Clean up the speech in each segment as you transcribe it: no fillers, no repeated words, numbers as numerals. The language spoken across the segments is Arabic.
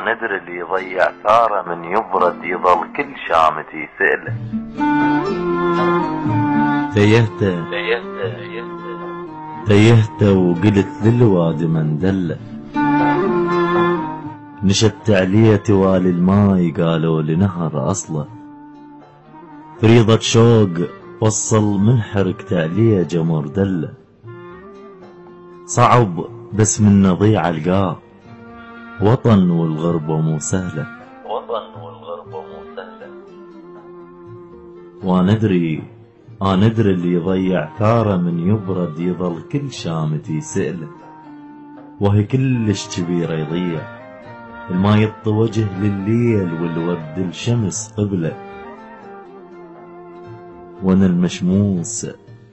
ندري اللي يضيع ثاره من يبرد يظل كل شامت يسأله. تيهت وقلت للوادي من دله، نشت عليه توالي الماي قالوا لنهر أصله، فريضة شوق وصل من حركت عليه جمر دله، صعب بس من نضيع القاه، وطن والغربة مو سهلة. وندري اللي يضيع ثاره من يبرد يظل كل شامت يسأله، وهي كلش كبيرة يضيع الما يطي وجه لليل والورد الشمس قبله، وانا المشموس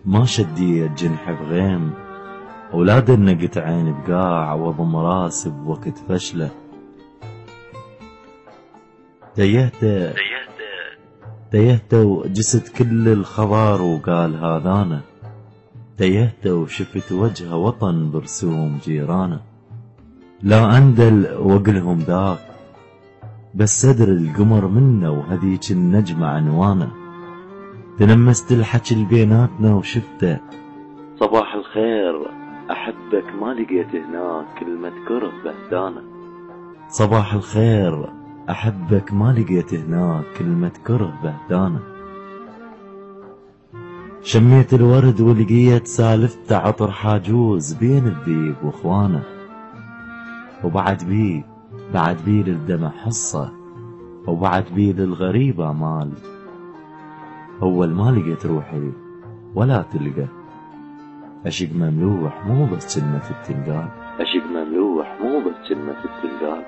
ما شديت جنح بغيم، اولاد النقت عين بقاع وضم راسي بوقت فشله. تيهت وجست كل الخضار وقال هذانا، تيهت وشفت وجه وطن برسوم جيرانه، لا اندل واقلهم ذاك بس صدر القمر منه وهذيك النجمة عنوانه، تنمست الحكي البيناتنا وشفته، صباح الخير احبك ما لقيت هناك كلمة كره بهدانه، صباح الخير احبك ما لقيت هناك كلمة كره بهدانه، شميت الورد ولقيت سالفته عطر حاجوز بين الذيب واخوانه، وبعد بيه للدمع حصة، وبعد بيه للغريب امال، اول ما لقيت روحي ولا تلقى، عشق مملوح مو بس كلمة التنقال، عشق مملوح مو بس كلمة التنقال.